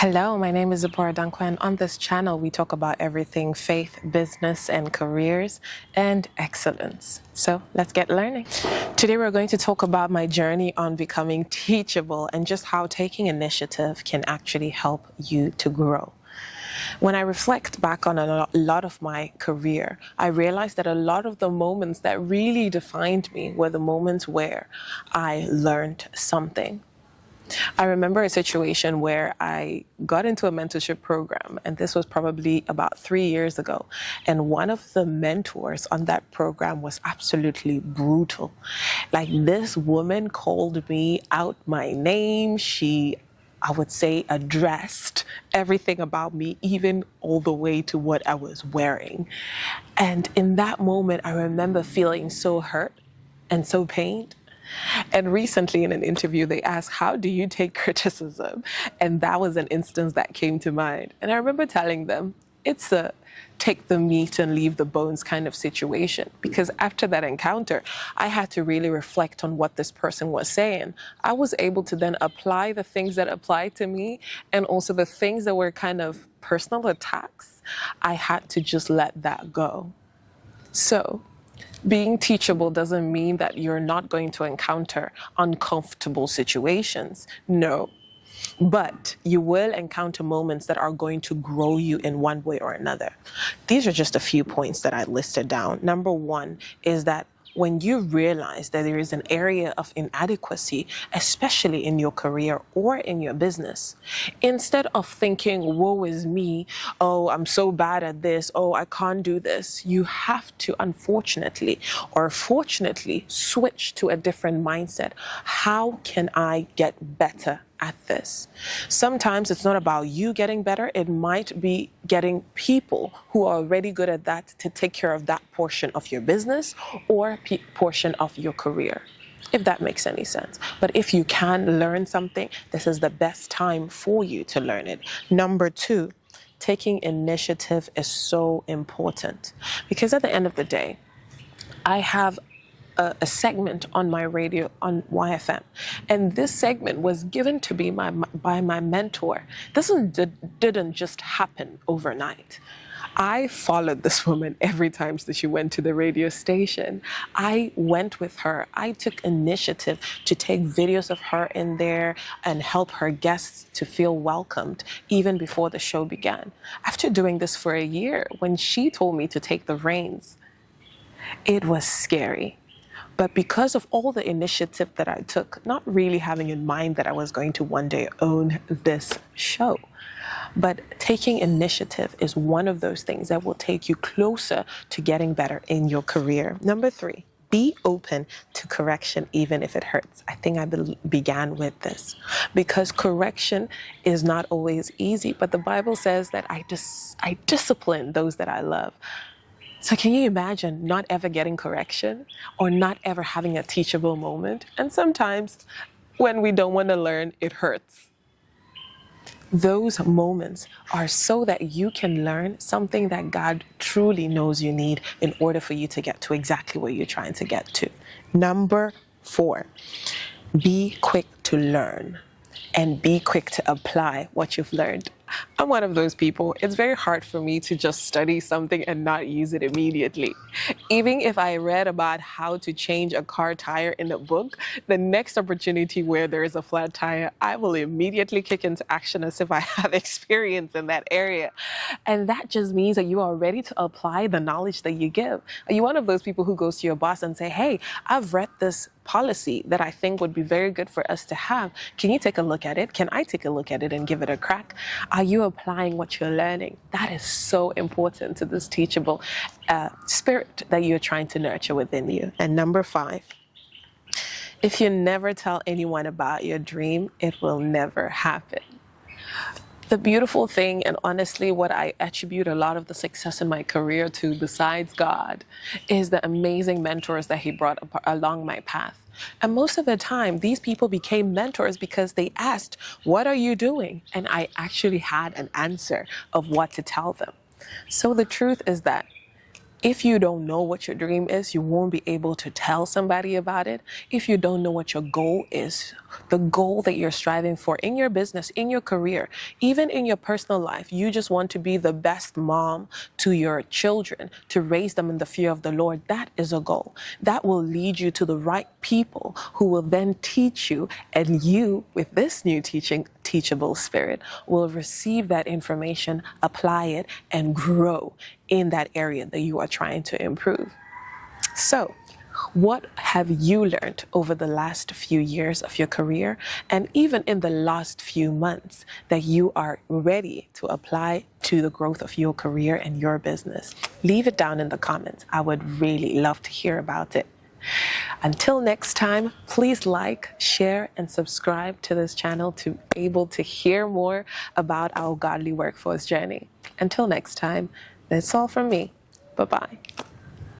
Hello, my name is Zipporah Dankwa, and on this channel we talk about everything faith, business, and careers, and excellence. So let's get learning. Today we're going to talk about my journey on becoming teachable and just how taking initiative can actually help you to grow. When I reflect back on a lot of my career, I realized that a lot of the moments that really defined me were the moments where I learned something. I remember a situation where I got into a mentorship program, and this was probably about 3 years ago. And one of the mentors on that program was absolutely brutal. Like, this woman called me out my name. I would say, addressed everything about me, even all the way to what I was wearing. And in that moment, I remember feeling so hurt and so pained. And recently in an interview, they asked, how do you take criticism? And that was an instance that came to mind. And I remember telling them, it's a take the meat and leave the bones kind of situation. Because after that encounter, I had to really reflect on what this person was saying. I was able to then apply the things that applied to me, and also the things that were kind of personal attacks. I had to just let that go. So, being teachable doesn't mean that you're not going to encounter uncomfortable situations. No. But you will encounter moments that are going to grow you in one way or another. These are just a few points that I listed down. Number one is that when you realize that there is an area of inadequacy, especially in your career or in your business, instead of thinking, woe is me, oh, I'm so bad at this, oh, I can't do this, you have to, unfortunately or fortunately, switch to a different mindset. How can I get better at this? Sometimes it's not about you getting better. It might be getting people who are already good at that to take care of that portion of your business or portion of your career, if that makes any sense. But if you can learn something, this is the best time for you to learn it. Number two, taking initiative is so important, because at the end of the day, I have a segment on my radio on YFM. And this segment was given to me by my mentor. This didn't just happen overnight. I followed this woman every time that she went to the radio station. I went with her. I took initiative to take videos of her in there and help her guests to feel welcomed even before the show began. After doing this for a year, when she told me to take the reins, it was scary. But because of all the initiative that I took, not really having in mind that I was going to one day own this show, but taking initiative is one of those things that will take you closer to getting better in your career. Number three, be open to correction, even if it hurts. I think I began with this because correction is not always easy, but the Bible says that I discipline those that I love. So can you imagine not ever getting correction or not ever having a teachable moment? And sometimes when we don't want to learn, it hurts. Those moments are so that you can learn something that God truly knows you need in order for you to get to exactly where you're trying to get to. Number four, be quick to learn and be quick to apply what you've learned. I'm one of those people. It's very hard for me to just study something and not use it immediately. Even if I read about how to change a car tire in a book, the next opportunity where there is a flat tire, I will immediately kick into action as if I have experience in that area. And that just means that you are ready to apply the knowledge that you give. Are you one of those people who goes to your boss and say, hey, I've read this policy that I think would be very good for us to have. Can you take a look at it? Can I take a look at it and give it a crack? Are you applying what you're learning? That is so important to this teachable spirit that you're trying to nurture within you. And number five, if you never tell anyone about your dream, it will never happen. The beautiful thing, and honestly what I attribute a lot of the success in my career to, besides God, is the amazing mentors that He brought along my path. And most of the time, these people became mentors because they asked, what are you doing? And I actually had an answer of what to tell them. So the truth is that If you don't know what your dream is, you won't be able to tell somebody about it. If you don't know what your goal is, the goal that you're striving for in your business, in your career, even in your personal life, you just want to be the best mom to your children, to raise them in the fear of the Lord. That is a goal. That will lead you to the right people who will then teach you, and you, with this new teachable spirit, will receive that information, apply it, and grow in that area that you are trying to improve. So, what have you learned over the last few years of your career, and even in the last few months, that you are ready to apply to the growth of your career and your business? Leave it down in the comments. I would really love to hear about it. Until next time, please like, share, and subscribe to this channel to be able to hear more about our godly workforce journey. Until next time, that's all from me. Bye-bye.